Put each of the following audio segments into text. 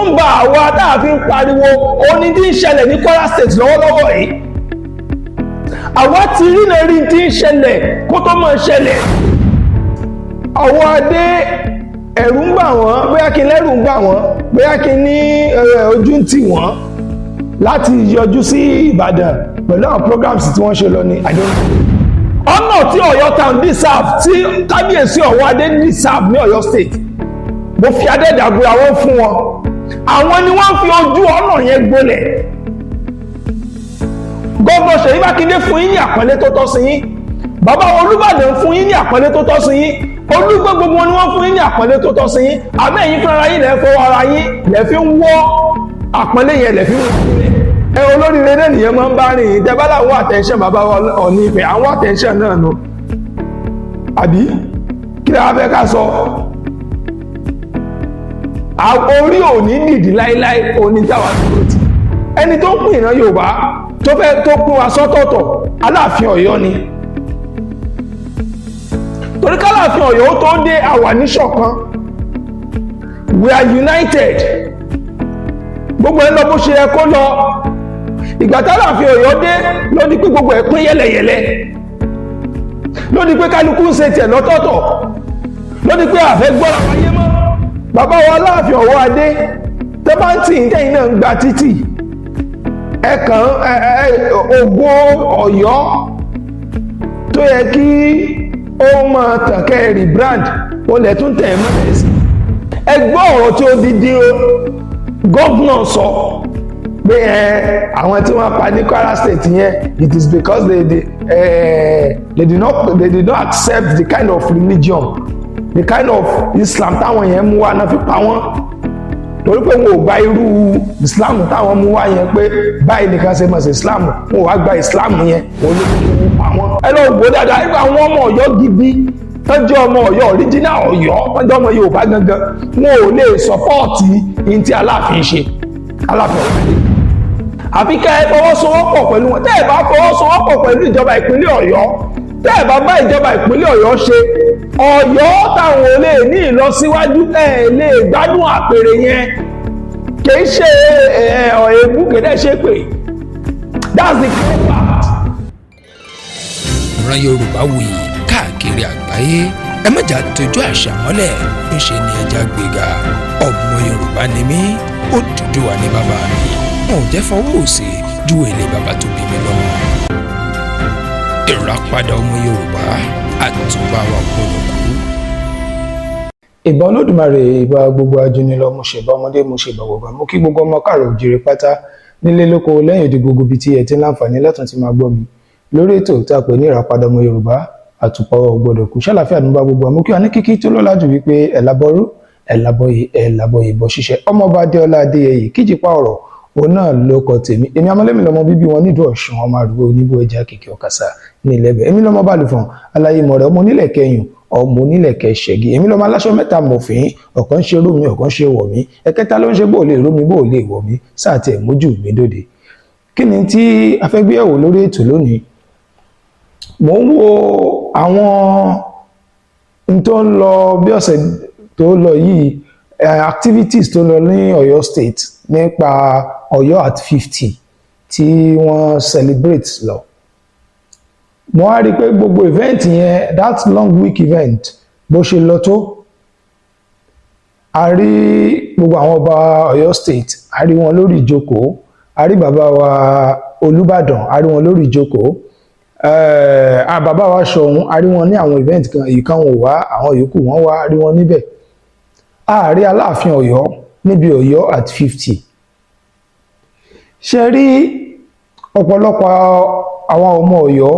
ń ba àwa tá a fi ń pariwo oní tí ń ṣẹlẹ̀ ní Kwara State lọ́wọ́lọ́wọ́ yìí àwa ti rí náà rí tí ń ṣẹlẹ̀ kó tó máa ṣẹlẹ̀. Owoade ẹ̀rù ń bà wọ́n bóyá kí n lẹ́rù ń bà wọ́n bóyá kí n ní ojú ń tì wọ́n láti yọjú sí Ìbàdàn pẹ̀lú àwọn programs tí wọ́n ṣe lọ ní ọ̀nà tí Ọ̀yọ́ town deserve tí kábíyèsí Owoade deserve ní Ọ̀yọ́ state mo fi adẹ́dàgbé àwọn fún wọn àwọn ni wọ́n fi ojú ọ̀nà yẹn gbolẹ̀. Gómìnà Ṣèyí Mákindé fún yín ní àpọ́nlé tó tọ́ sí yín bàbá Olubadan fún yín ní àpọ́nlé tó tọ́ sí yín Olúgbé gbogbo wọn ni wọ́n fún yín ní àpọ́nlé tó tọ́ sí yín àmọ́ ẹ̀yin fúnra yín lẹ́ fọwọ́ ara yín lẹ́ fi ń wọ́ àpọ́nlé yẹn lẹ́ fi ń wọ́ olóríire náà nìyẹn máa ń bá rìn ìjẹba láwọn attention bàbá Ọọ̀ni Ifẹ̀ àwọn attention náà nù àbí kí lè wá fẹ́ ká sọ orí òní dìdí láíláí òní táwa dúró tì ẹni tó ń pín ìran Yorùbá tó pín wa sọ́tọ̀ọ̀tọ̀ Aláàfin Ọ̀yọ́ ni torí k'Aláàfin Ọ̀yọ́ tó dé àwa níṣọ̀kan we are united gbogbo ẹ lọ bó ṣe yẹ kó lọ ìgbà t'Aláàfin Ọ̀yọ́ dé ló di pé gbogbo ẹ pín yẹlẹyẹlẹ ló di pé kálukú ń ṣe tiẹ̀ lọ́tọ̀ọ̀tọ̀ ló di pé àfẹ́ gbọ́ra wáyé mọ́ bàbá wa Alaafin Owoade tẹ́bántì ìtẹ́yìn náà ń gba títì ẹ̀kan ògo Ọ̀yọ́ tó yẹ kí ó máa tàn kẹ́rì brand ó lẹ̀ tún tẹ̀ mọ́ sí ẹgbọ́ ọ̀rọ̀ tí ó dídí gọ́vnà sọ pé àwọn tí wọ́n pa ní Kwara State yẹn it is because they did not accept the kind of religion the kind of Islam táwọn yẹn mú wá náà fi pa wọ́n torí pé wọn ò gba irú Islam táwọn mú wá yẹn pé báyìí nìkan ṣe mọ̀ sí Islam wọn ò wá gba Islam yẹn olóògùn pa wọ́n. ẹ lọ wò dáadáa nípa àwọn ọmọ Ọ̀yọ́ gidi tọ́jú ọmọ Ọ̀yọ́ original Ọ̀yọ́ wọ́n jẹ́ ọmọ Yorùbá gangan wọn ò lè sọpọ́ọ̀tì ní tí Aláàfin ṣe Aláàfin Owoade àfi ká ẹ fọwọ́sowọ́pọ̀ pẹ̀lú wọn tẹ́ ẹ bá fọwọ́sowọ́pọ̀ pẹ̀lú ìjọba ìpínlẹ̀ Ọ̀yọ́ tẹ́ ẹ bá bá ìjọba ìpínlẹ̀ Ọ̀yọ́ ṣe Ọ̀yọ́ táwọn olè ní ìlọsíwájú ẹ lè gbádùn àpèrè yẹn kìí ṣe èébú kéde ṣe pé that's the clear fact. ìran Yorùbá wuyì káàkiri àgbáyé ẹ mọ̀jà tójú àṣà mọ́lẹ̀ ń ṣe ni ẹja gbéga ọmọ Yorùbá ni mí Odùduwà ní bàbá mi wọn ò jẹ́ fọwọ́ òsì ju èlé bàbá tó bí mi lọ. Ìràpadà ọmọ Yorùbá àtúbà wa gbọ́dọ̀ kú. ìbà Olódùmarè ìbà gbogbo ajúnilọ mo ṣèbà ọmọdé mo ṣèbà bàbá mo kí gbogbo ọmọ káàrọ̀ òjìrè pátá nílé lóko lẹ́yìn òde gbogbo ibi tí ẹ ti ń láǹfààní látún ti máa gbọ́ mi lórí ètò tá a pè ní Ìràpadà ọmọ Yorùbá àtúbà wa gbọ́dọ̀ kú ṣàlàfíà ní bá gbogbo àmọ́ kí wọn ní kíkí tó lọ́lá jù wípé ẹ̀làbọ̀rú ẹ̀làbọ̀yè bọ̀ ṣiṣẹ́ ọmọọba Adéọlá Adéyẹyè Kíjìpá ọ̀rọ̀ òun náà ló kọ tèmi èmi amọlẹ́mi lọmọ bíbí wọn nídùú Ọ̀ṣun ọmọ àrùgbó oníbó ẹja kìkì ọ̀kasà ní ilẹ̀bẹ̀ èmi lọmọ Bálùfọ̀n aláyé mọ̀rẹ́ ọmọ onílẹ̀ kẹyìn ọmọ onílẹ̀ kẹsẹ̀gì èmi lọmọ aláṣọ mẹ́ta mọ̀fín ọ̀kan ṣe rú mi ọ̀kan ṣe wọ̀ mí ẹ̀kẹta ló ń ṣe bó lè rú mi bó lè wọ̀ mí sáà tiẹ̀ mójú mi dòde. kí ni tí a fẹ́ gbé ẹ̀wò lórí ètò lónìí mò ń wo àwọn n tó ń lọ bí ọ̀sẹ̀ tó lọ yìí activities tó lọ ní Ọ̀yọ́ state nípa Ọ̀yọ́ at 50 tí wọ́n celebrate lọ mo wá rí i pé gbogbo event yẹn that long week event bó ṣe lọ tó a rí gbogbo àwọn ọba Ọ̀yọ́ state a rí wọn lórí ìjókòó a rí bàbá wa Olubadan a rí wọn lórí ìjókòó bàbá wa Ṣọ̀ún a rí wọn ní àwọn event kan ìkan wọn wá àwọn yòókù wọn wá a rí wọn níbẹ̀ a rí Aláàfin Ọ̀yọ́ níbi Ọ̀yọ́ at 50 ṣe rí ọ̀pọ̀lọpọ̀ àwọn ọmọ Ọ̀yọ́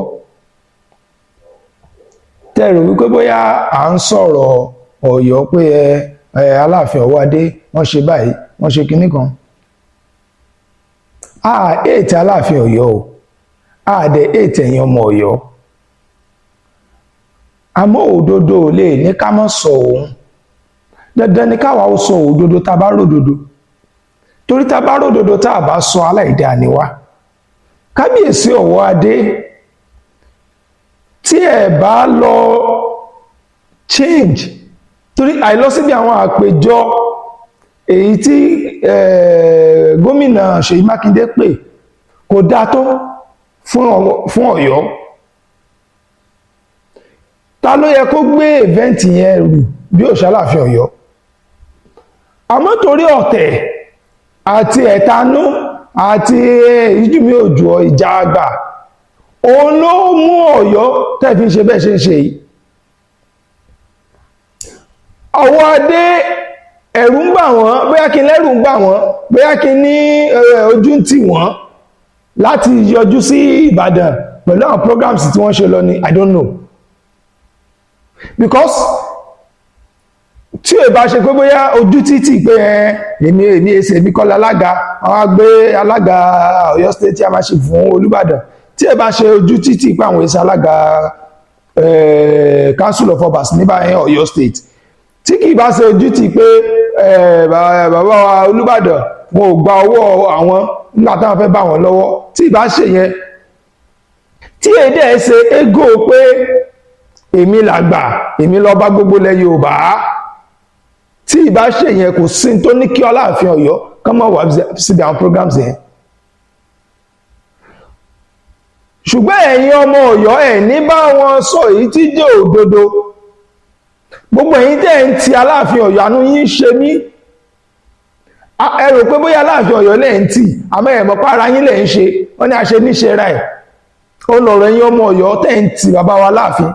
tẹ́rù wípé bóyá à ń sọ̀rọ̀ Ọ̀yọ́ pé Aláàfin Owoade wọ́n ṣe báyìí wọ́n ṣe kinní kan ètè Aláàfin Ọ̀yọ́ o dẹ̀ ètè ẹ̀yin ọmọ Ọ̀yọ́ àmọ́ òdodo lè ní ká mọ́ sọ òun dandan ni káwa ó sọ òdodo tá a bá ródodo torí tá a bá ródodo tá a bá sọ aláìdá ni wá kábíyèsí Owoade tí ẹ bá lọ change torí àìlọ síbi àwọn àpéjọ èyí tí gómìnà Ṣèyí Mákindé pè kò dá tó fún Ọ̀yọ́. Ta ló yẹ kó gbé event yẹn rù bí ó ṣe Aláàfin Ọ̀yọ́? Àmọ́ torí ọ̀tẹ̀ àti ẹ̀tanú àti ìjùmí òjò ìjà àgbà, òun ló mú Ọ̀yọ́ tẹ́ fi ń ṣe bẹ́ẹ̀ ṣe ń ṣe yìí. Owoade ẹ̀rù ń bà wọ́n, bóyá kí n lẹ́rù ń bà wọ́n, bóyá kí n ní ojú ń tì wọ́n láti yọjú sí Ìbàdàn pẹ̀lú àwọn programs tí wọ́n ṣe lọ ni, I don't know. Because tí ò bá ṣe pé bóyá ojú títì pé èmi èsè mi kọ́ lálága, àwọn agbé alága Ọ̀yọ́ State a máa ṣe fún Olubadan, tí ò bá ṣe ojú títì pé àwọn èsè alága Council of Obas níbà Ọ̀yọ́ State, tí kì í bá ṣe ojú títì pé bàbá wa Olubadan wọn ò gba owó àwọn nígbà táwọn fẹ́ bá wọn lọ́wọ́, tí ì bá ṣe yẹn, tí èdè ẹ̀ ṣe égò pé èmi làgbà, èmi lọ bá gbogbo lẹ Yorùbá, tí ìbá ṣe yẹn kò sí tó ní kí Aláàfin Ọ̀yọ́ kán mọ̀ wá síbi àwọn programs yẹn. Ṣùgbọ́n ẹ̀yin ọmọ Ọ̀yọ́ ẹ̀ ní bá wọn sọ èyí tí jẹ́ òdodo. Gbogbo ẹ̀yin tẹ́ ń ti Aláàfin Ọ̀yọ́, àánú yín ṣe mí. Ẹ rò pé bóyá Aláàfin Ọ̀yọ́ lẹ́ ń tì, àmọ́ ẹ̀ mọ̀ pé ara yín lẹ́ ń ṣe, wọ́n ní àṣẹ níṣe ra ẹ̀. Ó lọ̀rọ̀ ẹ̀yin ọmọ Ọ̀yọ́ tẹ́ ń ti bàbá wa Aláàfin.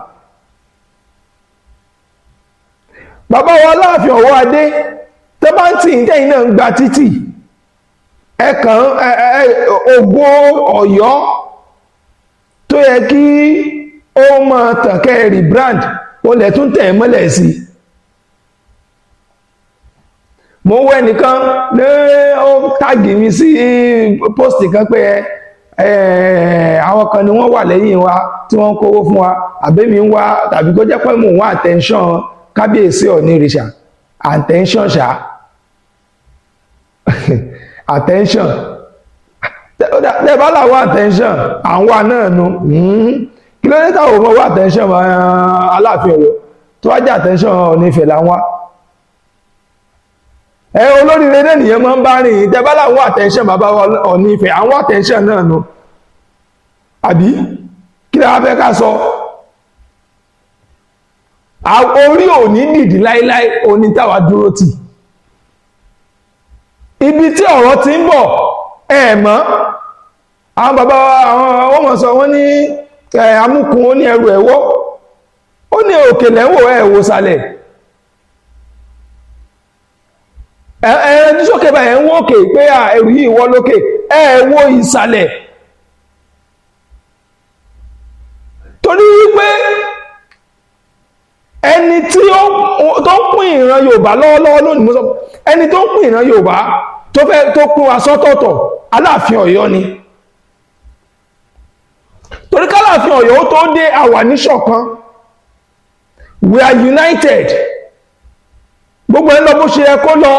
Bàbá wa Alaafin Owoade tẹ́ bá ń tì í tẹ́yìn náà ń gba títì, ẹ̀kàn ògo Ọ̀yọ́ tó yẹ kí ó máa tàn kẹ́rì brand ó lẹ̀ tún tẹ̀ mọ́lẹ̀ sí. Mo wẹ́ nìkan ní ó tágì mi sí pósìtì kan pé àwọn kan ni wọ́n wà lẹ́yìn wa tí wọ́n ń kówó fún wa, àbẹ́mi ń wá tàbí kó jẹ́ pé mò ń wá attention kábíyèsí onírìṣà, attention ṣá attention tẹ́bá làwọn attention àwọn náà nu kí ló dé táwọn ọmọ wá attention Aláàfin Ọ̀yọ́ tó wá jẹ́ attention onífẹ̀ làwọn olóríire náà nìyẹn máa ń bá rìn, tẹ́bá làwọn attention bàbá onífẹ̀ àwọn attention náà nu, àbí kí ló wá fẹ́ ká sọ? Orí ò ní dìdí láíláí, oní táwa dúró tì. Ibi tí ọ̀rọ̀ ti ń bọ̀ mọ́, àwọn bàbá àwọn ọmọ sọ wọ́n ní amúkun ó ní ẹrù ẹ̀wọ́, ó ní òkèlè wò ẹ̀wò sàlẹ̀, ní sókè báyẹ̀ ń wókè pé ẹrù yìí wọ́ lókè, ẹ̀wò ìsàlẹ̀. Torí wípé ẹni tí tó ń pín ìran Yorùbá lọ́wọ́lọ́wọ́ lónìí, mo sọ ẹni tó ń pín ìran Yorùbá tó pín wa sọ́tọ̀ọ̀tọ̀ Aláàfin Ọ̀yọ́ ni. Torí k'Aláàfin Ọ̀yọ́ ó tó dé àwa níṣọ̀kan, we are united. Gbogbo ẹ̀ lọ bó ṣe yẹ kó lọ.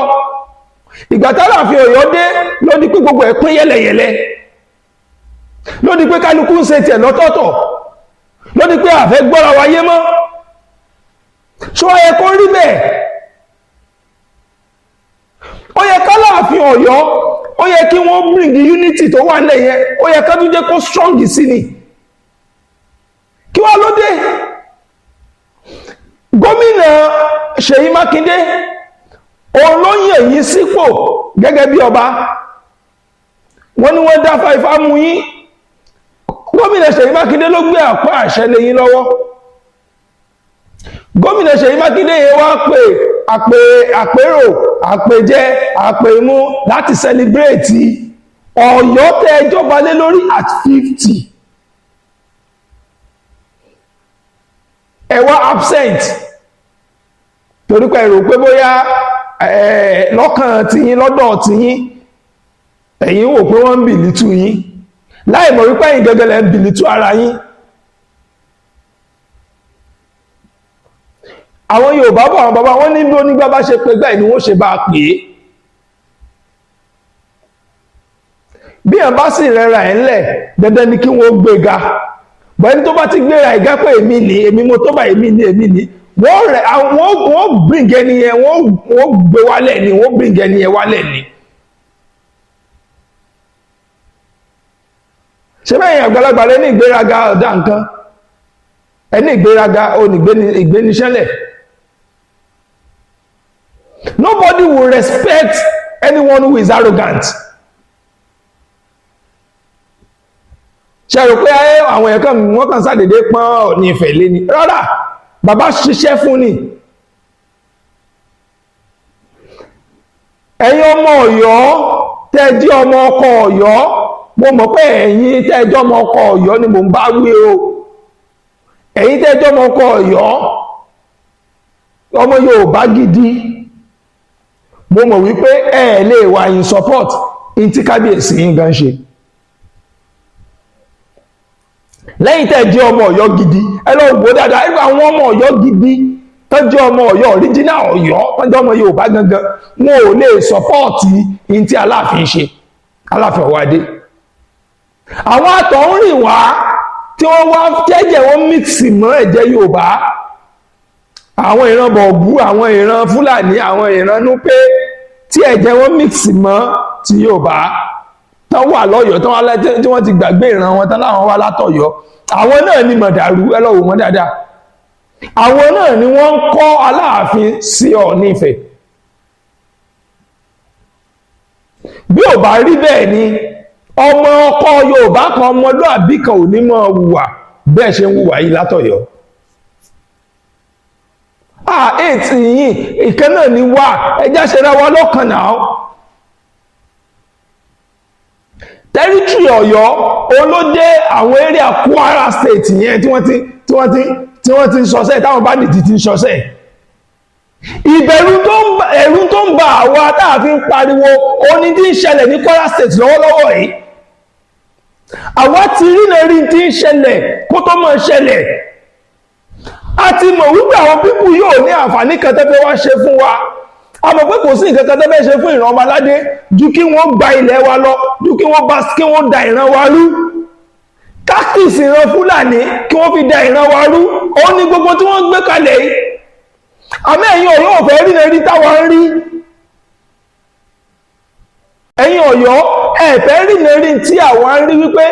Ìgbà t'Aláàfin Ọ̀yọ́ dé ló di pé gbogbo ẹ̀ pín yẹ́lẹyẹ̀lẹ, ló di pé kálukú ń ṣe tiẹ̀ lọ́tọ̀ọ̀tọ̀, ló di pé àfẹ́ gbọ́ra wáyé mọ́. Ṣó yẹ kó rí bẹ́ẹ̀? Ó yẹ k'Aláàfin Ọ̀yọ́, ó yẹ kí wọ́n bring unity tó wà nílẹ̀ yẹn, ó yẹ ká tún jẹ́ kó strong sí ni. Kí wá ló dé? Gómìnà Ṣèyí Mákindé òun ló yàn yín sípò gẹ́gẹ́ bí ọba, wọ́n ní wọ́n dáfá ifá mú yín. Gómìnà Ṣèyí Mákindé ló gbé àpá àṣẹ lé yín lọ́wọ́. Gómìnà Ṣèyí Mákindé yẹn wá pé àpérò àpèjẹ àpèmú láti celebrate Ọ̀yọ́ tẹ́ ìjọba lé lórí at 50. Ẹ wá absent torí pé rò pé bóyá lọ́kàn tiyín lọ́dọ̀ tiyín ẹ̀yin wò pé wọ́n ń bìlítù yín, láì mọ̀ wípé ẹ̀yin gẹ́gẹ́ lẹ́ ń bìlítù ara yín. Àwọn Yorùbá bọ̀ àwọn bàbá wọn ní bí onígbà bá ṣe pé gbáì ni wọ́n ṣe bá pè é. Bí ẹ̀ bá sì rẹra ẹ̀ ńlẹ̀ dandan ni kí wọ́n gbéga, bọ̀ ẹni tó bá ti gbéra ìgá pé èmi ni èmi mo tó bá èmi ni wọ́n bring ẹni yẹn wọ́n gbé wálẹ̀ ni wọ́n bring ẹni yẹn wálẹ̀ ni. ṣé bẹ́ẹ̀ àgbàlagbà lẹ́ni ìgbéraga ọ̀dá nǹkan ẹni ìgbéraga ìgbéniṣẹ́lẹ̀. Nobody will respect anyone who is arrogant. ṣe rò pé àwọn ẹ̀kan wọ́n kàn sàdédé pọ́n Ọọ̀ni Ifẹ̀ lé ní rárá bàbá ṣiṣẹ́ fún ni. ẹ̀yin ọmọ Ọ̀yọ́ tẹ́ jẹ́ ọmọ ọkọ Ọ̀yọ́ mo mọ̀ pé ẹ̀yin tẹ́ jẹ́ ọmọ ọkọ Ọ̀yọ́ ni mo ń bá wí o. ẹ̀yin tẹ́ jẹ́ ọmọ ọkọ Ọ̀yọ́ ọmọ Yorùbá gidi mo mọ̀ wípé ẹ lè wà in support in tí kábíyèsí yín gan ṣe. lẹ́yìn tẹ́ jẹ́ ọmọ Ọ̀yọ́ gidi ẹ lọ wò dáadáa irú àwọn ọmọ Ọ̀yọ́ gidi tó jẹ́ ọmọ Ọ̀yọ́ original Ọ̀yọ́ tó jẹ́ ọmọ Yorùbá gangan wọn ò lè sọpọ́ọ̀tì in tí Aláàfin ṣe Aláàfin Owoade. àwọn àtọ̀húnrìn wá tí wọ́n wá jẹ́jẹ́ wọn mix mọ́ ẹ̀jẹ̀ Yorùbá àwọn ìran bọ̀ọ̀bú àwọn ìran Fúlàní àwọn ìran Núpé tí ẹ̀jẹ̀ wọn mix mọ́ ti Yorùbá tán wà lọ́yọ̀ọ́ tán wá lẹ́tẹ́ tí wọ́n ti gbàgbé ìran wọn tán láwọn wá látọ̀yọ́ àwọn náà ni mọ̀dàrú ẹ lọ wò wọ́n dáadáa àwọn náà ni wọ́n ń kọ́ Aláàfin sí Ọọ̀ni Ifẹ̀. bí ò bá rí bẹ́ẹ̀ ni ọmọ ọkọ Yorùbá kan ọmọlúàbí kan ò ní mọ̀ hùwà bẹ́ẹ̀ ṣe ń hùwà yìí látọ̀yọ́. ètì yìí ìkan náà ni wà ẹjá ṣe ra wa lọ́kàn náà. tẹ́rítírì Ọ̀yọ́ olóde àwọn area Kwara State yẹn tí wọ́n ti ń ṣọṣẹ́ táwọn bandits ti ń ṣọṣẹ́. ẹ̀rù tó ń ba àwa táàfin pariwo oní tí ń ṣẹlẹ̀ ní Kwara State lọ́wọ́lọ́wọ́ yìí. àwa ti rí náà rí tí ń ṣẹlẹ̀ kó tó máa ṣẹlẹ̀. a ti mọ̀ wípé àwọn pípù yóò ní àǹfààní kan tẹ́fẹ́ wá ṣe fún wa. a mọ̀ pé kò sí nǹkan kan tẹ́fẹ́ ṣe fún ìran ọmọ aládé ju kí wọ́n gba ilẹ̀ wa lọ ju kí wọ́n da ìran wa rú. tactics ìran Fúlàní kí wọ́n fi da ìran wa rú òun ni gbogbo tí wọ́n gbé kalẹ̀ yìí. àmọ́ ẹ̀yin Ọ̀yọ́ ò fẹ́ rí lẹ́rí táwa ń rí. ẹ̀yin Ọ̀yọ́ ẹ fẹ́ rí lẹ́rí tí àwa ń rí wípé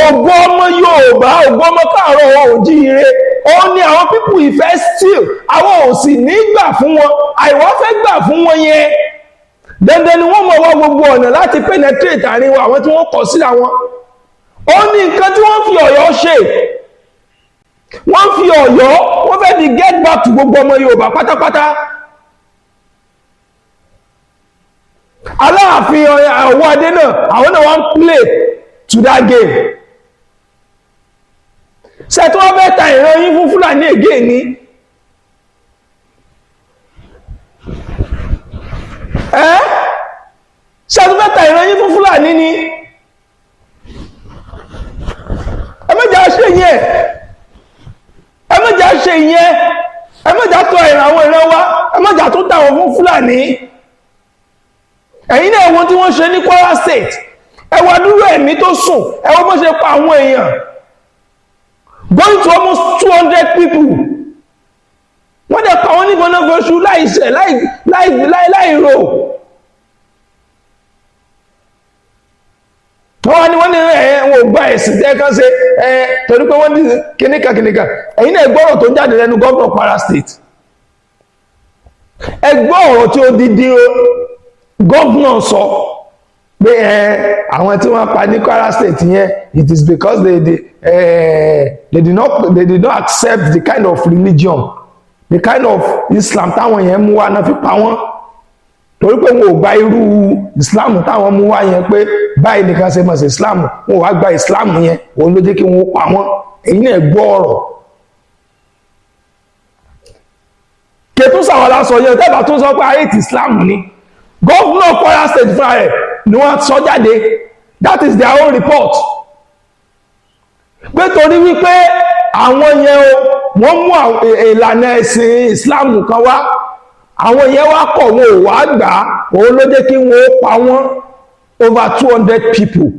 ògo ọmọ Yorùbá ògo ọmọ káàárọ̀ oòjíire òun ni àwọn pípù ìfẹ́ still àwọn ò sì ní gbà fún wọn àìwọ́ fẹ́ gbà fún wọn yẹn dandan ni wọ́n mọ̀ wá gbogbo ọ̀nà láti penetrate àárín wọn àwọn tí wọ́n kọ̀ síra wọn. ó ní nǹkan tí wọ́n fi Ọ̀yọ́ ṣe wọ́n fi Ọ̀yọ́ wọ́n fẹ́ di get back to gbogbo ọmọ Yorùbá pátápátá. Aláàfin Owoade náà àwọn náà wọ́n play to that game. ṣe tí wọ́n fẹ́ ta ìran yín fún Fúlàní ègé ni ṣe tí wọ́n fẹ́ ta ìran yín fún Fúlàní ni ẹ mẹ́jà ṣe yẹn ẹ mẹ́jà ṣe yẹn ẹ mẹ́jà tọ́ ìran àwọn ìran wa ẹ mẹ́jà tó tà wọ́n fún Fúlàní. ẹ̀yin náà wọ́n tí wọ́n ṣe ní Kwara State ẹ wá dúró ẹ̀mí tó sùn ẹ wọ́n bó ṣe pa àwọn èèyàn going to almost 200 people wọ́n dẹ̀ pa wọ́n ní gbọ́nàgbọ́sù láìṣẹ̀ láìrò. wọ́n ní wọ́n gba ẹ̀sìn tẹ́ẹ̀kan ṣe torí pé wọ́n ní kìnníkà ẹ̀yin náà gbọ́rọ̀ tó jáde lẹ́nu gọ́ọ̀nà Kwara State ẹ gbọ́ ọ̀rọ̀ tí ó dídí gọ́ọ̀nà sọ pé àwọn tí wọ́n pa ní Kwara State yẹn it is because they did not accept the kind of religion the kind of Islam táwọn yẹn mú wá náà fi pa wọ́n torí pé wọn ò gba irú Islam táwọn mú wá yẹn pé báyìí nìkan ṣe mọ̀ sí Islam wọn ò wá gba Islam yẹn òun ló jẹ́ kí wọ́n pa wọ́n. èyí náà gbọ́ ọ̀rọ̀ kẹtù sàwọ́lá sọ yẹn tẹ́bà tó sọ pé ayé ti Islam ni gọ́ọ̀nà Kwara State fúnra rẹ̀ ni wọ́n sọ jáde that is their own report pé torí wípé àwọn yẹn wọ́n mú ìlànà ẹ̀sìn Islam kan wá àwọn yẹn wá kọ̀ wọn ò wá gbà òun ló jẹ́ kí wọ́n pa wọ́n over 200 people.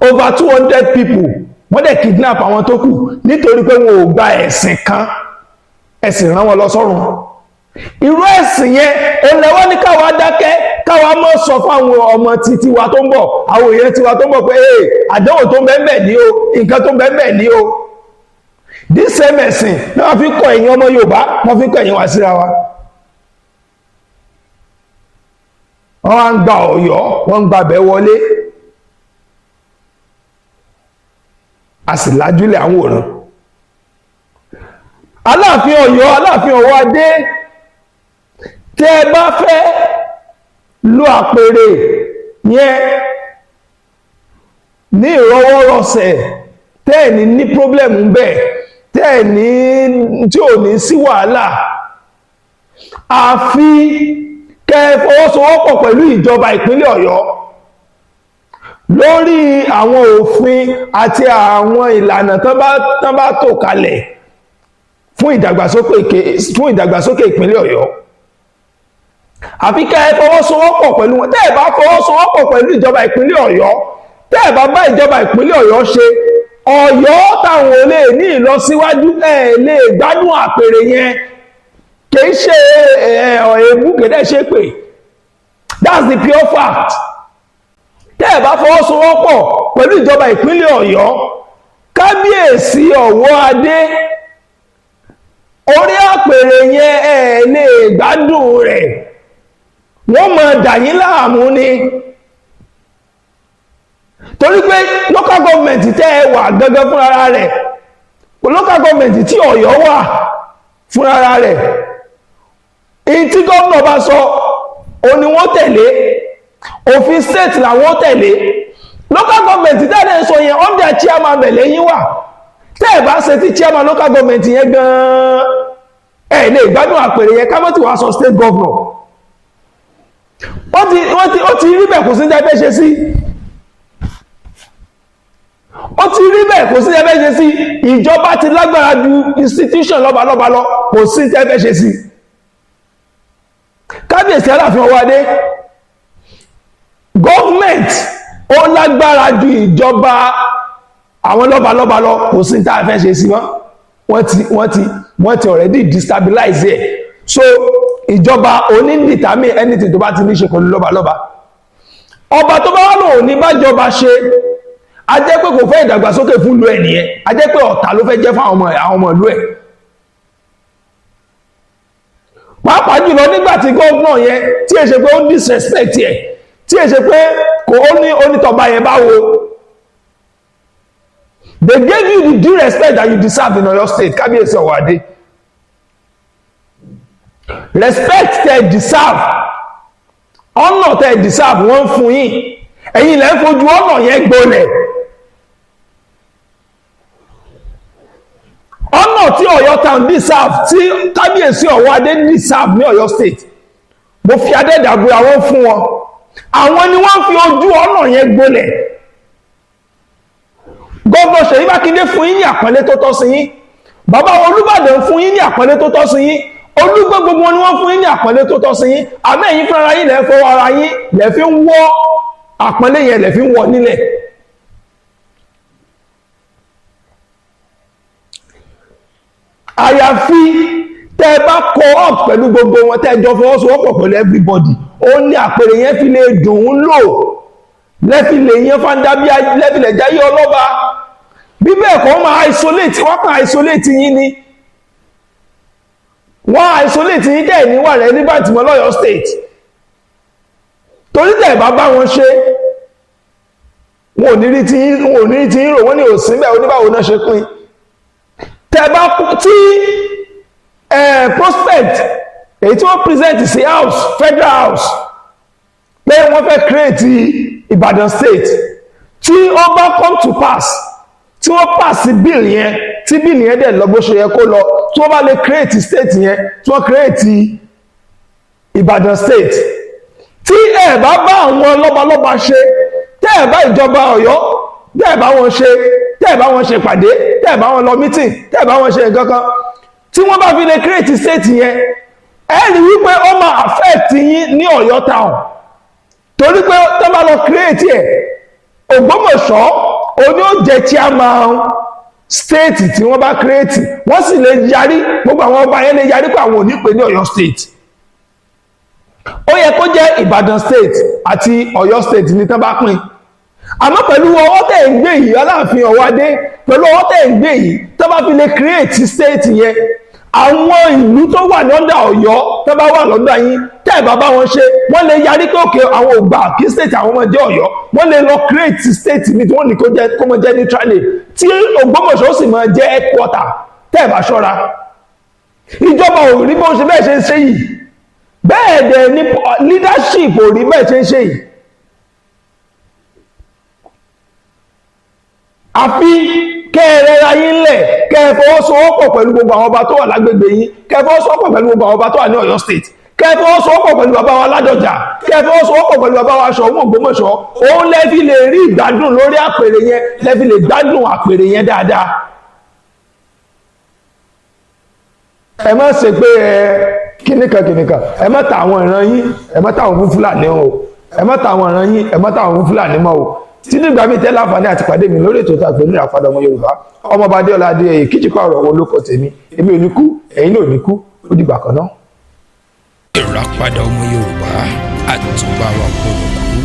Over 200 people wọ́n dẹ̀ kidnap àwọn tó kù nítorí pé wọn ò gba ẹ̀sìn kan, ẹ̀sìn rán wọn lọ sọ́run. Irú ẹ̀sìn yẹn ẹlẹ́wọ́n ní káwa dákẹ́, káwa mọ́ sọ fáwọn ọmọ títí wa tó ń bọ̀, àwọn èèyàn tiwa tó ń bọ̀ pé àdánwò tó ń bẹ́ẹ̀ ní o, nǹkan tó ń bẹ́ẹ̀ ní o. This same ẹ̀sìn náà fi kọ́ ẹ̀yin ọmọ Yorùbá, wọ́n fi kọ́ ẹ̀yin wá síra wa. Wọ́n wá ń gba Ọ̀yọ́, wọ́n ń gba bẹ̀ wọlé, a sì lájúlẹ̀ àwọn òràn. Aláàfin Ọ̀yọ́, Alaafin Owoade, tẹ́ ẹ bá fẹ́ lo àpèrè yẹn ní ìrọwọ́rọsẹ̀, tẹ́ ẹ̀ ní problem ń bẹ̀, tẹ́ ẹ̀ ní tí ò ní sí wàhálà, àfi kẹ́ ẹ fọwọ́sowọ́pọ̀ pẹ̀lú ìjọba ìpínlẹ̀ Ọ̀yọ́ lórí àwọn òfin àti àwọn ìlànà tán bá tò kalẹ̀ fún ìdàgbàsókè ìpínlẹ̀ Ọ̀yọ́. Àfi kẹ́ ẹ fọwọ́sowọ́pọ̀ pẹ̀lú wọn. Tẹ́ ẹ bá fọwọ́sowọ́pọ̀ pẹ̀lú ìjọba ìpínlẹ̀ Ọ̀yọ́, tẹ́ ẹ bá bá ìjọba ìpínlẹ̀ Ọ̀yọ́ ṣe, Ọ̀yọ́ táwọn olè ní ìlọsíwájú lè gbádùn àpèrè yẹn. Kìí ṣe èébú, kìí ṣe pé that's the pure fact. Tẹ́ ẹ bá fọwọ́sowọ́pọ̀ pẹ̀lú ìjọba ìpínlẹ̀ Ọ̀yọ́, kábíyèsí Owoade, orí àpèrè yẹn lè gbádùn rẹ̀, wọ́n máa dà yín láàmú ni. Torí pé local government tẹ́ ẹ wà gangan fúnra rẹ̀, local government tí Ọ̀yọ́ wà fúnra rẹ̀, èyí tí gómìnà bá sọ òun ni wọ́n tẹ̀lé, òfin state làwọn tẹ̀lé. Local government tẹ́lẹ̀ sọ yẹn under chairman bẹ̀lẹ̀ yín wà. Tẹ́ ẹ bá ṣe tí chairman local government yẹn gan-an lè gbádùn àpèrè yẹn, ká mọ́ tí wàá sọ state governor. Ó ti rí bẹ́ẹ̀, kò sí tẹ́fẹ́ ṣe sí. Ó ti rí bẹ́ẹ̀, kò sí tẹ́fẹ́ ṣe sí. Ìjọba ti lágbára ju institution lọ́balọ́ba lọ, kò sí tẹ́fẹ́ ṣe sí. Kábíyèsí Alaafin Owoade, government ó lágbára ju ìjọba àwọn lọ́balọ́ba lọ, kò sí tẹ́fẹ́ ṣe sí wọ́n ti already destabilize ẹ̀. So ìjọba onídìtàmí anything tó bá ti ní ṣe pẹ̀lú lọ́balọ́ba. Ọba tó bá wà lòun ní bájọba ṣe, a jẹ́ pé kò fẹ́ ìdàgbàsókè fún ìlú ẹ̀ nìyẹn, a jẹ́ pé ọ̀tá ló fẹ́ jẹ́ fún àwọn ọmọ ìlú ẹ̀. Pàápàá jùlọ nígbà tí gómìnà yẹn tí è ṣe pé ó disrespect ẹ̀, tí è ṣe pé kò ó ní onítọ̀ba yẹn báwo. They gave you the due respect that you deserve in Oyo State, Kábíyèsí Owoade. Respect tẹ́ deserve, honor tẹ́ deserve wọ́n fún yín, ẹ̀yin lẹ́ ń fojú honor yẹn gbolẹ̀. Honor tí Ọ̀yọ́ town deserve, tí Kábíyèsí Owoade deserve ní Ọ̀yọ́ State, mo fi adẹ́dàgbé àwọn fún wọn. Àwọn ni wọ́n fi ojú honor yẹn gbolẹ̀. Gómìnà Ṣèyí Mákindé fún yín ní àpọ́nlé tó tọ́ sí yín, bàbá Olubadan fún yín ní àpọ́nlé tó tọ́ sí yín, Olúgbọ́n gbogbo ni wọ́n fún yín ní àpọ́nlé tó tọ́ sí yín. Àmọ́ ẹ̀yin fúnra yín lẹ́ fọwọ́ ara yín lẹ́ fi ń wọ́ àpọ́nlé yẹn, lẹ́ fi ń wọ́ nílẹ̀. Àyàfi tẹ́ bá co-op pẹ̀lú gbogbo wọn, tẹ́ jọ fọwọ́sowọ́pọ̀ pẹ̀lú everybody, ó ní àpèrè yẹn fi lè dùn ún lò, lẹ́fi lè yẹn fáńdá bí lẹ́fi lè jáyé ọlọ́ba. Bí bẹ́ẹ̀ kọ́ máa isolate, wọ́n kàn isolate yín ni. Wọ́n isolate yín tẹ́ ní wà relevant mọ́ l'Ọ̀yọ́ State. Torí tẹ́ bá bá wọn ṣe, wọn ò ní rí tí yín rò, wọ́n ní òsínbẹ̀ oníbàwò náà ṣe pín. Tẹ́ bá tí prospect èyí tí wọ́n present sí house, federal house, pé wọ́n fẹ́ create Ìbàdàn State, tí ó bá come to pass, tí wọ́n pass bill yẹn, tí bill yẹn dẹ̀ lọ bó ṣe yẹ kó lọ, tí wọ́n bá lè create state yẹn, tí wọ́n create Ìbàdàn State, tí ẹ bá bá àwọn lọ́balọ́ba ṣe, tẹ́ ẹ bá ìjọba Ọ̀yọ́, tẹ́ ẹ bá wọn ṣe, tẹ́ ẹ bá wọn ṣe pàdé, tẹ́ ẹ bá wọn lọ meeting, tẹ́ ẹ bá wọn ṣe nǹkan kan, tí wọ́n bá fi lè create state yẹn, ẹ rí wípé ó máa affect yín ní Ọ̀yọ́ town. Torí pé tó bá lọ create ẹ̀, Ògbómọ̀ṣọ́ òun yóò jẹ́ chairman state tí wọ́n bá create, wọ́n sì lè yarí, gbogbo àwọn ọba yẹn lè yarí pé àwọn ò ní pè ní Ọ̀yọ́ state. Ó yẹ kó jẹ́ Ìbàdàn state àti Ọ̀yọ́ state ní tán bá pín. Àmọ́ pẹ̀lú ọwọ́ tẹ̀ ń gbé yìí, Aláàfin Owoade, pẹ̀lú ọwọ́ tẹ̀ ń gbé yìí, tó bá fi lè create state yẹn, àwọn ìlú tó wà lọ́dà Ọ̀yọ́ tó bá wà lọ́dà yín, tẹ́ ẹ̀ bá bá wọn ṣe, wọ́n lè yarí pé òkè àwọn ògbà kí state àwọn ọmọ jẹ́ Ọ̀yọ́, wọ́n lè lọ create state ní tí wọ́n ní kó mọ jẹ́ neutrally, tí Ògbómọ̀ṣọ́ sì máa jẹ́ headquarter tẹ́ ẹ̀ bá ṣọ́ra. Ìjọba ò rí bó ṣe bẹ́ẹ̀ ṣe ń ṣe yìí, bẹ́ẹ̀ dẹ̀ ni leadership ò rí bẹ́ẹ̀ ṣe ń ṣe yìí. Àfi kẹ́ẹ̀rẹ́ra yín lẹ̀, kẹ́ẹ̀fọwọ́sowọ́pọ̀ pẹ̀lú gbogbo àwọn ọba tó wà lágbègbè yín, kẹ́ẹ̀fọwọ́sowọ́pọ̀ pẹ̀lú gbogbo àwọn ọba tó wà ní Ọ̀yọ́ state, kẹ́ẹ̀fọwọ́sowọ́pọ̀ pẹ̀lú bàbá wa Ládọjà, kẹ́ẹ̀fọwọ́sowọ́pọ̀ pẹ̀lú bàbá wa Ṣọ̀ún Ògbómọ̀ṣọ́. Òun lẹ́fi lè rí ìgbádùn lórí àpèrè yẹn, lẹ́fi lè gbádùn àpèrè yẹn dáadáa. Ẹ má ṣe pé kíníkan ẹ má ta àwọn ìran yín, ẹ má ta àwọn fún Fúlàní o, ẹ má ta àwọn ìran yín, ẹ má ta àwọn fún Fúlàní mọ́ o. Tí nígbà mi tẹ́lá àǹfààní àti pàdé mi lórí ètò ìtàgbé ní Ìràpadà Ọmọ Yorùbá, Ọmọọba Adéọlá Adéyẹyè, Kijipa ọ̀rọ̀ wọn ló kọ tèmi, èmi ò ní kú, ẹ̀yin náà ò ní kú, ó dìgbà kan náà. Ìràpadà Ọmọ Yorùbá, àtúbà wa kò kú.